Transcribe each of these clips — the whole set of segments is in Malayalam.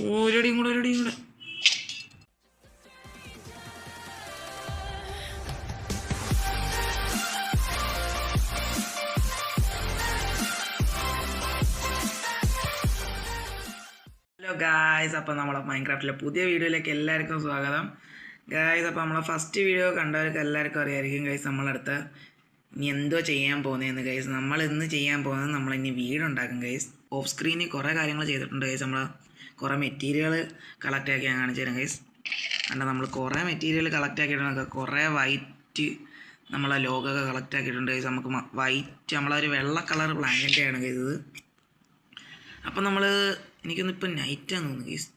ഒരടിയും കൂടെ ഒരടിയും കൂടെ. ഹലോ ഗായ്സ്, അപ്പോൾ നമ്മളെ മൈൻക്രാഫ്റ്റിലെ പുതിയ വീഡിയോയിലേക്ക് എല്ലാവർക്കും സ്വാഗതം. ഗായ്സ്, അപ്പോൾ നമ്മളെ ഫസ്റ്റ് വീഡിയോ കണ്ടവർക്ക് എല്ലാവർക്കും അറിയായിരിക്കും ഗൈസ് നമ്മളടുത്ത് ഇനി എന്തോ ചെയ്യാൻ പോകുന്നതെന്ന്. ഗൈസ്, നമ്മൾ ഇന്ന് ചെയ്യാൻ പോകുന്നത് നമ്മളിനി വീടുണ്ടാക്കും ഗൈസ്. ഓഫ് സ്ക്രീനിൽ കുറേ കാര്യങ്ങൾ ചെയ്തിട്ടുണ്ട് ഗൈസ്. നമ്മൾ കുറേ മെറ്റീരിയൽ കളക്ട് ആക്കി ഞാൻ കാണിച്ചു തരാം ഗൈസ്. കണ്ട, നമ്മൾ കുറേ മെറ്റീരിയൽ കളക്ട് ആക്കിയിട്ടുണ്ട്. കുറേ വൈറ്റ് നമ്മളെ ലോഗൊക്കെ കളക്ട് ആക്കിയിട്ടുണ്ട് ഗൈസ്. നമുക്ക് വൈറ്റ് നമ്മളൊരു വെള്ള കളർ ബ്ലാങ്കറ്റിൻ്റെയാണ് ഗൈസ് ഇത്. അപ്പം നമ്മൾ എനിക്കൊന്നും ഇപ്പം നൈറ്റാന്ന് തോന്നുന്നു ഗൈസ്.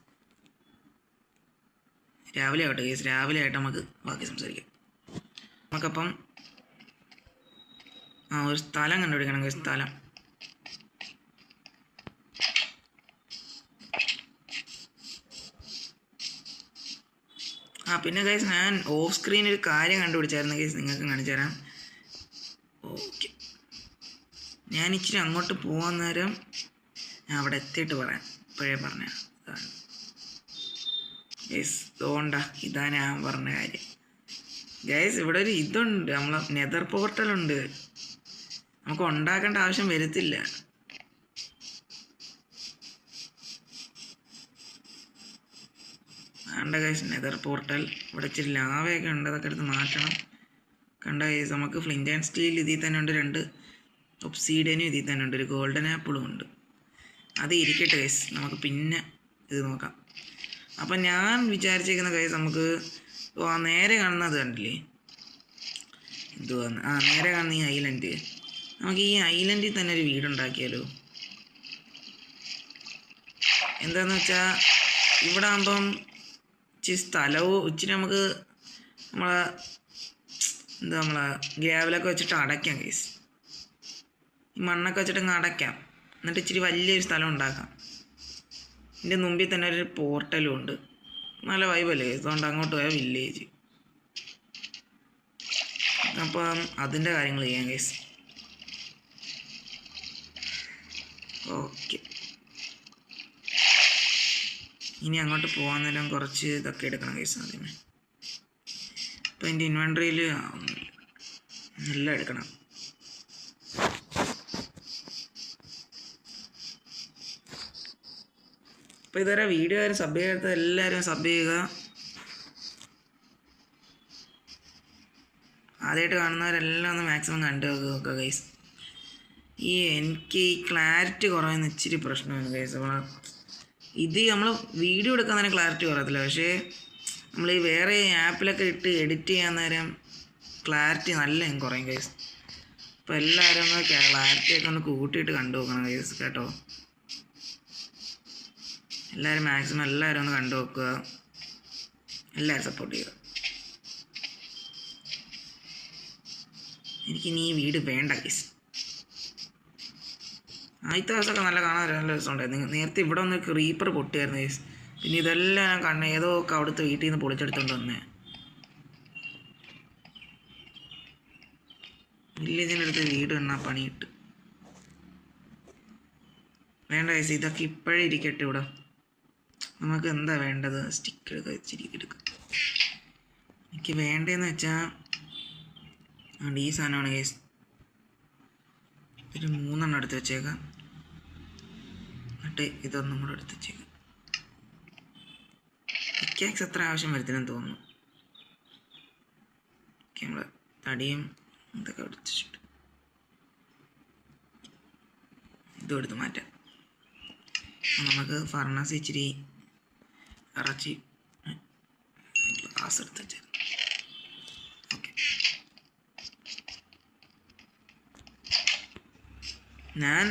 രാവിലെ ആവട്ടെ ഗൈസ്, രാവിലെ ആയിട്ട് നമുക്ക് ബാക്കി സംസാരിക്കാം. നമുക്കപ്പം ഒരു സ്ഥലം കണ്ടുപിടിക്കണം ഗൈസ്. സ്ഥലം പിന്നെ ഗൈസ് ഞാൻ ഓഫ് സ്ക്രീൻ ഒരു കാര്യം കണ്ടുപിടിച്ചായിരുന്നു ഗൈസ്, നിങ്ങൾക്ക് കാണിച്ചു തരാം. ഓക്കെ, ഞാൻ ഇച്ചിരി അങ്ങോട്ട് പോകാൻ നേരം ഞാൻ അവിടെ എത്തിയിട്ട് പറയാം. ഇപ്പോഴേ പറഞ്ഞ ഇതാണ് ഗൈസ്. തോണ്ട ഇതാ ഞാൻ പറഞ്ഞ കാര്യം ഗൈസ്. ഇവിടെ ഒരു ഇതുണ്ട്, നമ്മളെ നെതർ പോർട്ടലുണ്ട്. നമുക്ക് ഉണ്ടാക്കേണ്ട ആവശ്യം വരത്തില്ല. വേണ്ട ഗൈസ്, നെതർ പോർട്ടൽ. ഇവിടെ ഇച്ചിരി ലാവയൊക്കെ ഉണ്ട്, അതൊക്കെ എടുത്ത് മാറ്റണം. കണ്ട ഗൈസ്, നമുക്ക് ഫ്ലിൻ്റ് ആൻഡ് സ്റ്റീൽ ഇതിൽ തന്നെ ഉണ്ട്, 2 ഒബ്സീഡിയനും ഇതിൽ തന്നെ ഉണ്ട്, ഒരു ഗോൾഡൻ ആപ്പിളും ഉണ്ട്. അത് ഇരിക്കട്ടെ ഗൈസ്, നമുക്ക് പിന്നെ ഇത് നോക്കാം. അപ്പം ഞാൻ വിചാരിച്ചേക്കുന്ന ഗൈസ്, നമുക്ക് നേരെ കാണുന്നത് കണ്ടില്ലേ, എന്തുവാന്ന് നേരെ കാണുന്ന ഈ ഐലൻഡ്, നമുക്ക് ഈ ഐലൻഡിൽ തന്നെ ഒരു വീടുണ്ടാക്കിയാലോ. എന്താണെന്ന് വെച്ചാൽ ഇവിടെ ആകുമ്പം ഇച്ചിരി സ്ഥലവും ഇച്ചിരി നമുക്ക് നമ്മളെ ഗ്രാവലൊക്കെ വെച്ചിട്ട് അടയ്ക്കാം ഗൈസ്. ഈ മണ്ണൊക്കെ വെച്ചിട്ട് അങ്ങ് അടയ്ക്കാം, എന്നിട്ട് ഇച്ചിരി വലിയൊരു സ്ഥലം ഉണ്ടാക്കാം. ഇതിൻ്റെ മുമ്പിൽ തന്നെ ഒരു പോർട്ടലും ഉണ്ട്. നല്ല വൈബല്ലേ. അതുകൊണ്ട് അങ്ങോട്ട് പോയാൽ വില്ലേജ്. അപ്പം അതിൻ്റെ കാര്യങ്ങൾ ചെയ്യാം ഗൈസ്. ഓക്കെ, ഇനി അങ്ങോട്ട് പോകാൻ നേരം കുറച്ച് ഇതൊക്കെ എടുക്കണം ഗൈസ് ആദ്യമേ. ഇപ്പം എൻ്റെ ഇൻവെൻട്രിയിൽ എല്ലാം എടുക്കണം. അപ്പോൾ ഇതുവരെ വീഡിയോ ആരും സബ് ചെയ്യാത്ത എല്ലാവരും സബ് ചെയ്യുക. ആദ്യമായിട്ട് കാണുന്നവരെല്ലാം ഒന്ന് മാക്സിമം കണ്ടു നോക്കുക ഗൈസ്. എനിക്ക് ഈ ക്ലാരിറ്റി കുറയുന്ന ഇച്ചിരി പ്രശ്നമാണ് ഗൈസ്. ഇത് നമ്മൾ വീഡിയോ എടുക്കാൻ തന്നെ ക്ലാരിറ്റി കുറയത്തില്ല, പക്ഷേ നമ്മൾ ഈ വേറെ ആപ്പിലൊക്കെ ഇട്ട് എഡിറ്റ് ചെയ്യാൻ നേരം ക്ലാരിറ്റി നല്ല കുറയും ഗൈസ്. അപ്പോൾ എല്ലാവരും ഒന്ന് ക്ലാരിറ്റിയൊക്കെ ഒന്ന് കൂട്ടിയിട്ട് കണ്ടു നോക്കണം ഗൈസ് കേട്ടോ. എല്ലാവരും മാക്സിമം എല്ലാവരും ഒന്ന് കണ്ടു നോക്കുക, എല്ലാവരും സപ്പോർട്ട് ചെയ്യുക. എനിക്കിനി ഈ വീട് വേണ്ട ഗൈസ്. ആദ്യത്തെ ദിവസമൊക്കെ നല്ല കാണാൻ നല്ല രസമുണ്ടായിരുന്നു. നേരത്തെ ഇവിടെ ഒന്ന് ക്രീപ്പർ പൊട്ടിയായിരുന്നു ഗൈസ്. പിന്നെ ഇതെല്ലാം ഞാൻ ഏതോ ഒക്കെ അവിടുത്തെ വീട്ടിൽ നിന്ന് പൊളിച്ചെടുത്തോണ്ട് വന്നേ. വില്ലേജിൻ്റെ അടുത്ത് വീട് എന്നാ പണിയിട്ട് വേണ്ട ഗൈസ്. ഇതൊക്കെ ഇപ്പോഴേ ഇരിക്കട്ടെ. ഇവിടെ നമുക്ക് എന്താ വേണ്ടത്, സ്റ്റിക്കർ ഇച്ചിരി എടുക്കുക. എനിക്ക് വേണ്ടതെന്ന് വെച്ചാൽ ഈ സാധനമാണ് ഗൈസ്. ഒരു 3 എണ്ണം എടുത്ത് വെച്ചേക്കാം, എന്നിട്ട് ഇതൊന്നും കൂടെ എടുത്ത് വെച്ചേക്കാം. പിക്കാക്സ് എത്ര ആവശ്യം വരുത്തില്ലെന്ന് തോന്നുന്നു. നമ്മൾ തടിയും ഇതൊക്കെ എടുത്ത് വെച്ചിട്ട് ഇതും എടുത്ത് മാറ്റാം. നമുക്ക് ഫർണസ് ഇച്ചിരി ഇറച്ചി ഗ്ലാസ് എടുത്ത് വെച്ചേക്കാം. ഓക്കെ, ഞാൻ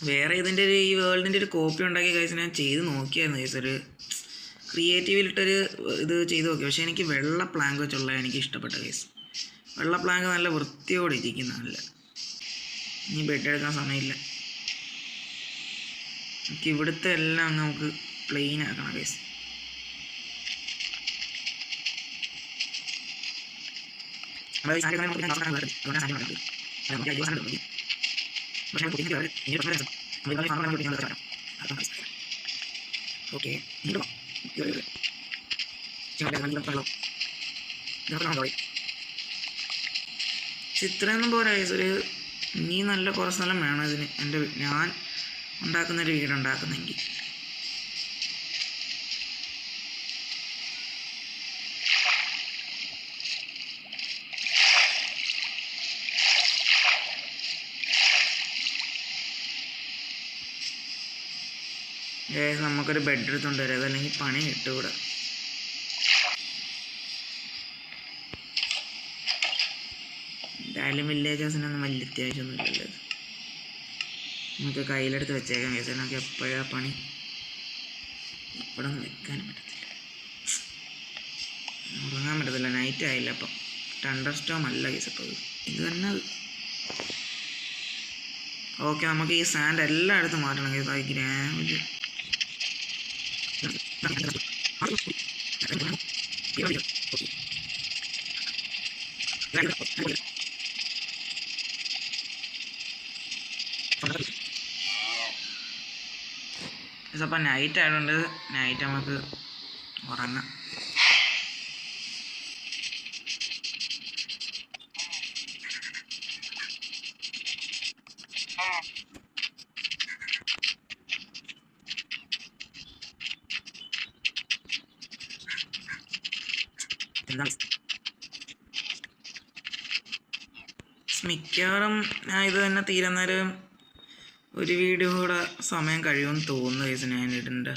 വേറെ ഇതിൻ്റെ ഈ വേൾഡിൻ്റെ ഒരു കോപ്പി ഉണ്ടാക്കിയ കേസ് ഞാൻ ചെയ്ത് നോക്കിയായിരുന്നു കേസ്. ഒരു ക്രിയേറ്റീവിലിട്ടൊരു ഇത് ചെയ്ത് നോക്കി. പക്ഷേ എനിക്ക് വെള്ള പ്ലാങ്ക് വെച്ചുള്ള എനിക്ക് ഇഷ്ടപ്പെട്ട കേസ്. വെള്ള പ്ലാങ്ക് നല്ല വൃത്തിയോടെ ഇരിക്കുന്ന, നല്ല ഇനി ബെഡ് എടുക്കാൻ സമയമില്ല. എനിക്ക് ഇവിടുത്തെ എല്ലാം നമുക്ക് പ്ലെയിൻ ആക്കണം കേസ്. ഓക്കെ ഇത്രയൊന്നും പോരാ ഗൈസ്. ഇനി നല്ല കുറച്ച് സ്ഥലം വേണം ഇതിന്. ഞാൻ ഉണ്ടാക്കുന്നൊരു വീടുണ്ടാക്കുന്നെങ്കിൽ. നമുക്കൊരു ബെഡ് എടുത്തുകൊണ്ട് വരാം, അതല്ലെങ്കിൽ പണി കിട്ടുകൂടെ. എന്തായാലും വില്ലേജേഴ്സിനൊന്നും വലിയ അത്യാവശ്യമൊന്നുമില്ലല്ലോ. നമുക്ക് കയ്യിലെടുത്ത് വെച്ചേക്കാം കേസ്. നമുക്ക് എപ്പോഴാണ് പണി ഇവിടെ ഒന്നും വെക്കാനും പറ്റത്തില്ല, ഉറങ്ങാൻ പറ്റത്തില്ല. നൈറ്റ് ആയില്ല അപ്പം. തണ്ടർ സ്റ്റോം അല്ല കേസ് അപ്പോൾ ഇത് തന്നെ അത്. ഓക്കെ, നമുക്ക് ഈ സാൻഡ് എല്ലായിടത്തും മാറ്റണം കേസ്. ആ ഗ്രാമിൽ അപ്പം നൈറ്റ് ആയതുകൊണ്ട് നൈറ്റ് നമുക്ക് ഉറങ്ങാം. മിക്കവാറും ഇത് തന്നെ തീരുന്നേരം ഒരു വീഡിയോ കൂടെ സമയം കഴിയുമെന്ന് തോന്നുന്നു കേസ്. ഞാൻ ഇടേണ്ട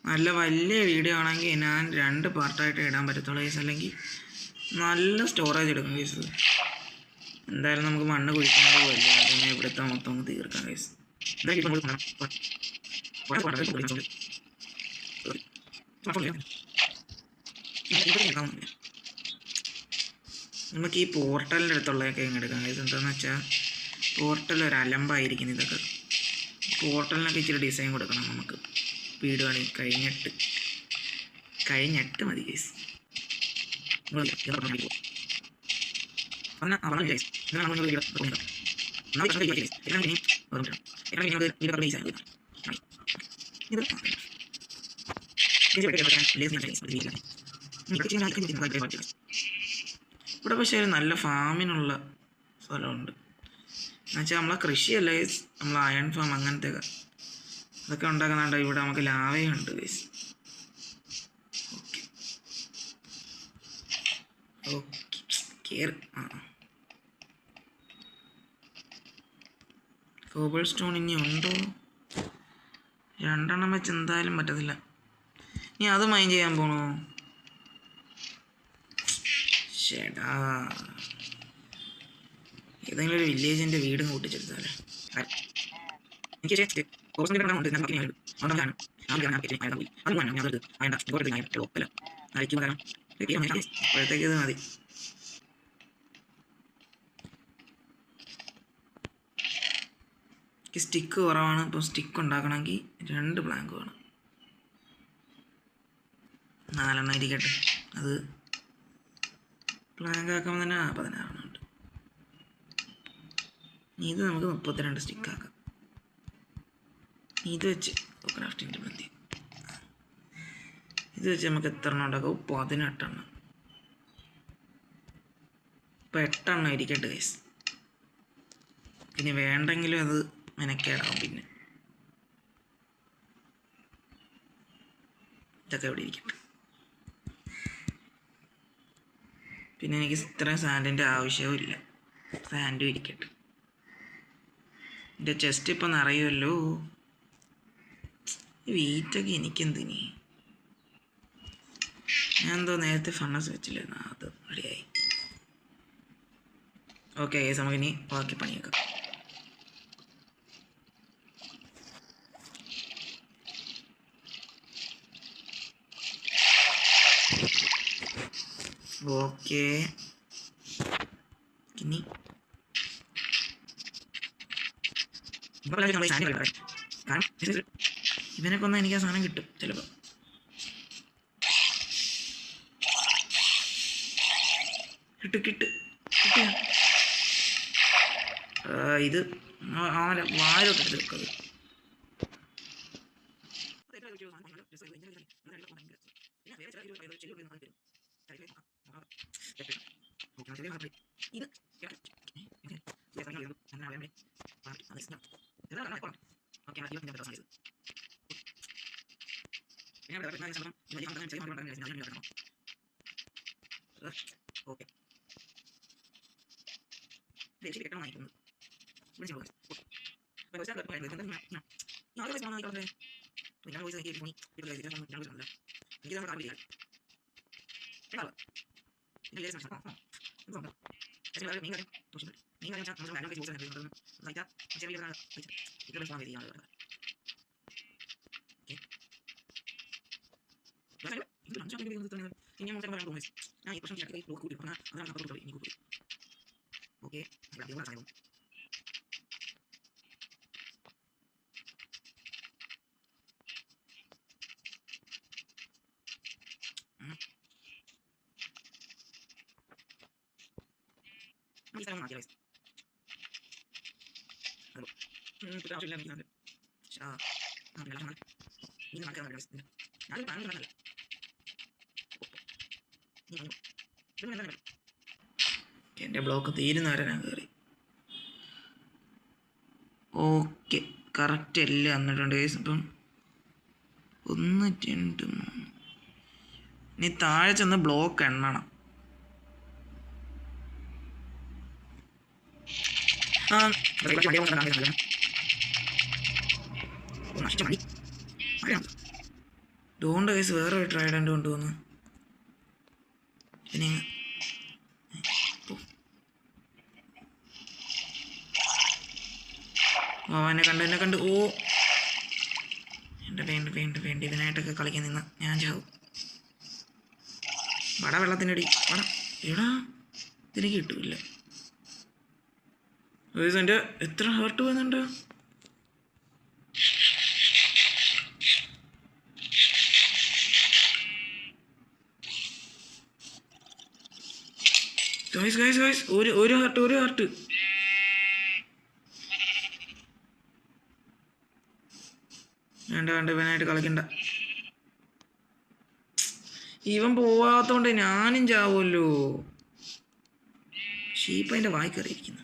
നല്ല വലിയ വീഡിയോ ആണെങ്കിൽ ഞാൻ 2 പാർട്ടായിട്ട് ഇടാൻ പറ്റത്തുള്ളൂ കേസ്, അല്ലെങ്കിൽ നല്ല സ്റ്റോറേജ് എടുക്കും കേസ്. എന്തായാലും നമുക്ക് മണ്ണ് കുഴിക്കാണ്ട് പോയില്ല, അതിനെ ഇവിടുത്തെ മൊത്തം തീർക്കാം കേസ്. നമുക്ക് ഈ പോർട്ടലിൻ്റെ അടുത്തുള്ളതൊക്കെ ഇങ്ങ് എടുക്കാം കേസ്. എന്താണെന്ന് വെച്ചാൽ പോർട്ടൽ ഒരു അലമ്പായിരിക്കും ഇതൊക്കെ. പോർട്ടലിനൊക്കെ ഇച്ചിരി ഡിസൈൻ കൊടുക്കണം നമുക്ക്. വീട് പണി കഴിഞ്ഞിട്ട് മതി കേസ്. ഇവിടെ പക്ഷേ ഒരു നല്ല ഫാമിനുള്ള സ്ഥലമുണ്ട്. എന്നുവെച്ചാൽ നമ്മളെ കൃഷിയല്ല കേസ്, നമ്മൾ അയൺ ഫാം അങ്ങനത്തെ അതൊക്കെ ഉണ്ടാക്കുന്നുണ്ട്. ഇവിടെ നമുക്ക് ലാവയുണ്ട് കേസ്. കോബിൾ സ്റ്റോൺ ഇനി ഉണ്ടോ? 2 വെച്ച് എന്തായാലും പറ്റത്തില്ല. ഇനി അത് മൈൻ ചെയ്യാൻ പോണോ? ചേട്ടാ, ഏതെങ്കിലും ഒരു വില്ലേജിൻ്റെ വീടും കൂട്ടിച്ചെടുത്താലേ. എനിക്ക് അപ്പോഴത്തേക്ക് ഇത് മതി. സ്റ്റിക്ക് കുറവാണ്. ഇപ്പോൾ സ്റ്റിക്ക് ഉണ്ടാക്കണമെങ്കിൽ 2 പ്ലാങ്ക് വേണം. 4 ഇരിക്കട്ടെ. അത് പ്ലാങ്ക് ആക്കുമ്പോൾ തന്നെ 16 ഉണ്ട്. ഇത് നമുക്ക് 32 സ്റ്റിക്കാക്കാം. ഇത് വെച്ച് ക്രാഫ്റ്റിൻ്റെ മതി. ഇത് വെച്ച് നമുക്ക് എത്ര എണ്ണം ഉണ്ടാക്കാം? 18 എണ്ണം. ഇപ്പോൾ 8 എണ്ണം ഇരിക്കട്ടെ ഗൈസ്. പിന്നെ വേണ്ടെങ്കിലും അത് മെനക്കേടാവും. പിന്നെ ഇതൊക്കെ ഇവിടെ ഇരിക്കട്ടെ. പിന്നെ എനിക്ക് ഇത്രയും സാൻഡിൻ്റെ ആവശ്യവും ഇല്ല. സാൻഡും ഇരിക്കട്ടെ. എൻ്റെ ചെസ്റ്റ് ഇപ്പം നിറയുമല്ലോ. വെയിറ്റൊക്കെ എനിക്കെന്തിനി? ഞാൻ എന്തോ നേരത്തെ ഫണ്ണസ് വെച്ചില്ലായിരുന്നു, അത് റെഡിയായി. ഓക്കെ ഗൈസ്, നമുക്കിനി ബാക്കി പണിയേക്കാം. ഓക്കെ, ഇനി കാരണം ഇവനെ കൊന്നാൽ എനിക്ക് ആ സാധനം കിട്ടും ചിലപ്പോൾ. കിട്ടിയ ഇത് അവനെ വായിലോട്ട് എടുത്ത് വെക്കുന്നത്. ഓക്കെ കേട്ടോ വാങ്ങിക്കുന്നത് ഓക്കെ എൻ്റെ ബ്ലോക്ക് തീരുന്നവരെ ഞാൻ കയറി. ഓക്കെ കറക്റ്റ് എല്ലാം വന്നിട്ടുണ്ട് ഗൈസ്. ഇപ്പം 1 2 3 ഇനി താഴെ ചെന്ന് ബ്ലോക്ക് എണ്ണണം. ഡോണ്ട് ഗൈസ് വേറെ ഒരു ട്രൈഡൻ്റ് കൊണ്ടുവന്ന് ഇനി എന്നെ കണ്ട് ഓ എൻ്റെ വേണ്ട ഇതിനായിട്ടൊക്കെ കളിക്കാൻ നിന്ന് ഞാൻ ചാവും. വട വെള്ളത്തിൻ്റെ അടി വട എടാ ഇതിലേക്ക് കിട്ടൂല്ല. എൻ്റെ എത്ര ഹേർട്ട് പോകുന്നുണ്ട്. ഗൈസ് ഒരു ഹാർട്ട് വേണ്ട ഇവനായിട്ട് കളിക്കണ്ട. ഇവൻ പോവാത്തോണ്ട് ഞാനും ചാവുമല്ലോ. ഷീപ്പ് അതിൻ്റെ വായി കയറിയിരിക്കുന്നു.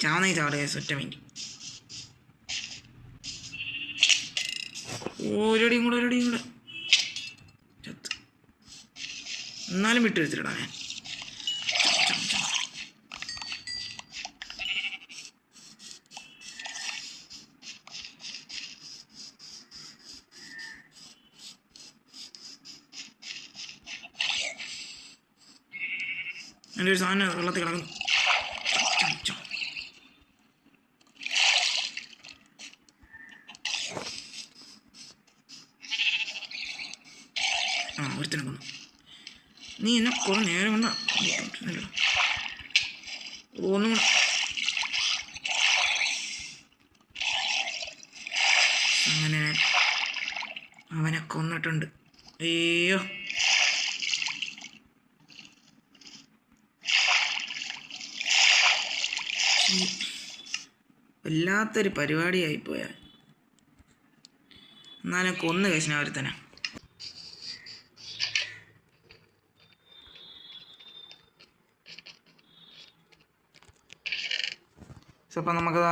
ചാവുന്ന ചാടുക ഒറ്റ മിനിറ്റ്. ഒരടിയും കൂടെ ചത്ത്. എന്നാലും വിട്ടു വെച്ചിട്ടാ ഞാൻ. എൻ്റെ ഒരു സാധനം വെള്ളത്തിൽ കിടക്കുന്നു. ഒരുത്തനെ കൊന്നു. നീ എന്നെ കുറെ നേരം കൊണ്ട് ഒന്നും അങ്ങനെ അവനെ കൊന്നിട്ടുണ്ട്. അയ്യോ വല്ലാത്തൊരു പരിപാടിയായിപ്പോയാ. എന്നാലും കൊന്നു കഴിച്ചാൽ ഒരുത്തനെ. അപ്പം നമുക്കതാ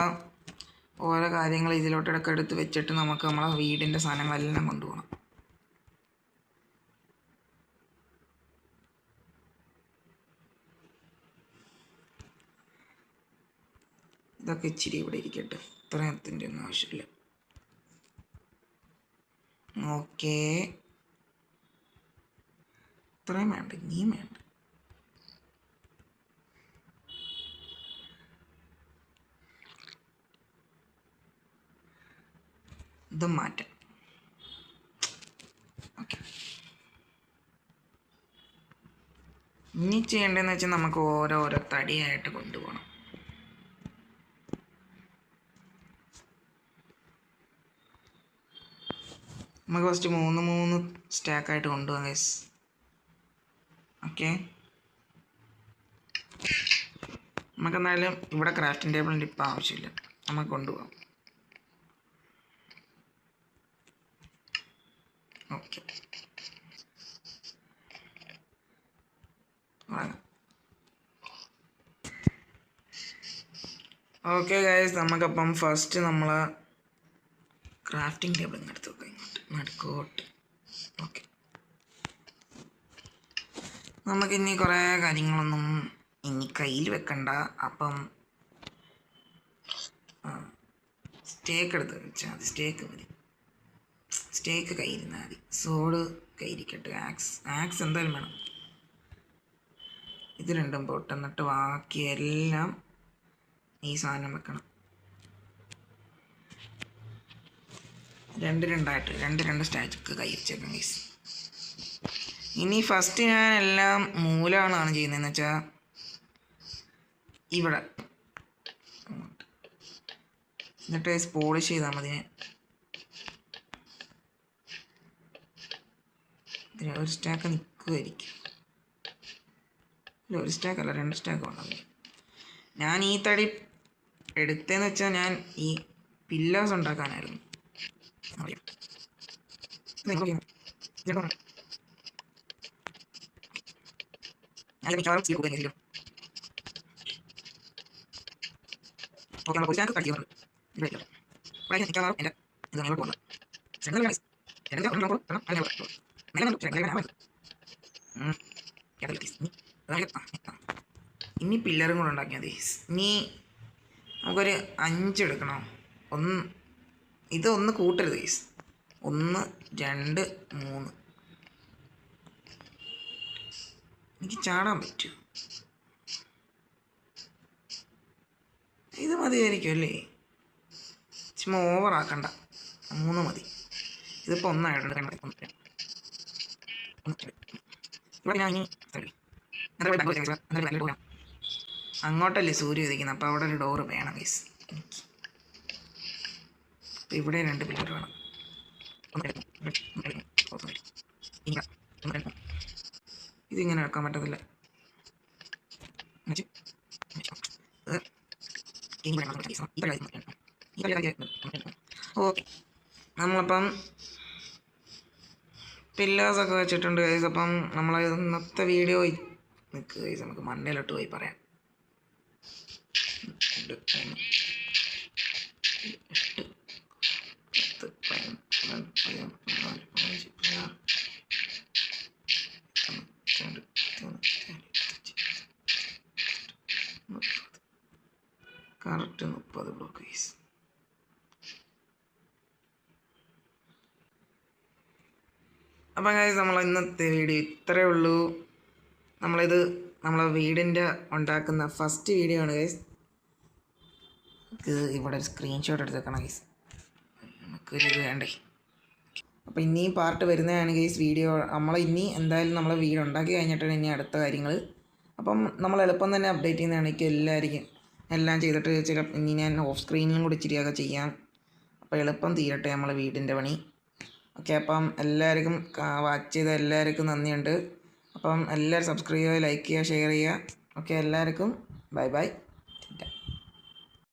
ഓരോ കാര്യങ്ങൾ ഇതിലോട്ടിടക്ക് എടുത്ത് വെച്ചിട്ട് നമുക്ക് നമ്മളെ വീടിൻ്റെ സാധനങ്ങളെല്ലാം കൊണ്ടുപോകണം. ഇതൊക്കെ ഇച്ചിരി ഇവിടെ ഇരിക്കട്ടെ, ഇത്രയത്തിൻ്റെ ഒന്നും ആവശ്യമില്ല. ഓക്കേ ഇത്രയും വേണ്ട, ഇനിയും വേണ്ട. ഇതും മാറ്റാം. ഓക്കെ ഇനി ചെയ്യേണ്ടതെന്ന് വെച്ചാൽ നമുക്ക് ഓരോരോ തടിയായിട്ട് കൊണ്ടുപോകണം. നമുക്ക് ഫസ്റ്റ് മൂന്ന് സ്റ്റാക്കായിട്ട് കൊണ്ടുപോകാം ഗൈസ്. ഓക്കെ, നമുക്കെന്തായാലും ഇവിടെ ക്രാഫ്റ്റിംഗ് ടേബിളിൻ്റെ ഇപ്പം ആവശ്യമില്ല, നമുക്ക് കൊണ്ടുപോകാം. ഓക്കെ, ഓക്കെ ഗൈസ്, നമുക്കപ്പം ഫസ്റ്റ് നമ്മൾ ക്രാഫ്റ്റിംഗ് ടേബിൾ എടുത്ത് വെക്കാം ഇങ്ങോട്ട് നടുക്കോട്ട്. ഓക്കെ, നമുക്കിനി കുറേ കാര്യങ്ങളൊന്നും ഇനി കയ്യിൽ വെക്കണ്ട. അപ്പം സ്റ്റേക്ക് എടുത്ത് വെച്ചാൽ മതി. സ്റ്റേക്ക് മതി, സ്റ്റേക്ക് കയ്യിരുന്നാൽ മതി. സോഡ് കയ്യിരിക്കട്ടെ. ആക്സ് എന്തായാലും വേണം. ഇത് രണ്ടും പൊട്ടെന്നിട്ട് ബാക്കിയെല്ലാം ഈ സാധനം വെക്കണം. രണ്ട് സ്റ്റാക്ക് കൈ വെച്ചേക്കാം ഗൈസ്. ഇനി ഫസ്റ്റ് ഞാൻ എല്ലാം മൂലമാണ് ചെയ്യുന്നതെന്ന് വെച്ചാൽ ഇവിടെ എന്നിട്ട് പോളിഷ് ചെയ്താൽ മതി. ഒരു സ്റ്റാക്ക് നിൽക്കുമായിരിക്കും. ഇല്ല, ഒരു സ്റ്റാക്കല്ല, 2 സ്റ്റാക്ക് വേണം. ഞാൻ ഈ തടി എടുത്തതെന്ന് വെച്ചാൽ ഞാൻ ഈ പില്ലേഴ്സ് ഉണ്ടാക്കാനായിരുന്നു. ഇനി പില്ലറും കൂടെ ഉണ്ടാക്കിയാൽ മതി. ഇനി നമുക്കൊരു 5 എടുക്കണം. ഒന്ന് കൂട്ടരുത് ഗൈസ്. 1 2 3 എനിക്ക് ചാടാൻ പറ്റും. ഇത് മതിയായിരിക്കും അല്ലേ? ചുമ്മാ ഓവറാക്കണ്ട, 3 മതി. ഇതിപ്പോൾ 1 ആയിട്ടുണ്ട്. ഇവിടെ ഞാൻ ഇനി അങ്ങോട്ടല്ലേ സൂര്യ ഉദിക്കുന്നത്, അപ്പോൾ അവിടെ ഒരു ഡോറ് വേണം ഗൈസ് എനിക്ക്. അപ്പോൾ ഇവിടെ 2 പില്ലർ വേണം. ഇതിങ്ങനെ വെക്കാൻ പറ്റത്തില്ല. ഓക്കെ, നമ്മളപ്പം പില്ലേഴ്സൊക്കെ വെച്ചിട്ടുണ്ട് ഗൈസ്. അപ്പം നമ്മൾ ഇന്നത്തെ വീഡിയോ നിൽക്കുക ഗൈസ്, നമുക്ക് മണ്ടയിലോട്ട് പോയി പറയാം. 2 3 8 10 11 12 15 കറക്റ്റ് 30 ബ്ലോക്ക് ഗൈസ്. അപ്പം ഗൈസ്, നമ്മൾ ഇന്നത്തെ വീഡിയോ ഇത്രയേ ഉള്ളൂ. നമ്മളെ വീടിൻ്റെ ഉണ്ടാക്കുന്ന ഫസ്റ്റ് വീഡിയോ ആണ് ഗൈസ്. ഇവിടെ ഒരു സ്ക്രീൻഷോട്ട് എടുത്തേക്കണം ഗൈസ്, നമുക്കൊരു ഇത് വേണ്ടേ. അപ്പോൾ ഇനിയും പാർട്ട് വരുന്നതാണ് ഗൈസ് വീഡിയോ. എന്തായാലും നമ്മളെ വീട് ഉണ്ടാക്കി കഴിഞ്ഞിട്ടാണ് ഇനി അടുത്ത കാര്യങ്ങൾ. അപ്പം നമ്മൾ എളുപ്പം തന്നെ അപ്ഡേറ്റ് ചെയ്യുന്നതാണ്. എനിക്ക് എല്ലാം ചെയ്തിട്ട് ഇനി ഞാൻ ഓഫ് സ്ക്രീനിലും കൂടി ഇച്ചിരിയൊക്കെ ചെയ്യാം. അപ്പോൾ എളുപ്പം തീരട്ടെ നമ്മളെ വീടിൻ്റെ പണി. ഓക്കെ, അപ്പം എല്ലാവർക്കും വാച്ച് ചെയ്ത എല്ലാവർക്കും നന്ദിയുണ്ട്. അപ്പം എല്ലാവരും സബ്സ്ക്രൈബ് ചെയ്യുക, ലൈക്ക് ചെയ്യുക, ഷെയർ ചെയ്യുക. ഓക്കെ, എല്ലാവർക്കും ബൈ ബൈ.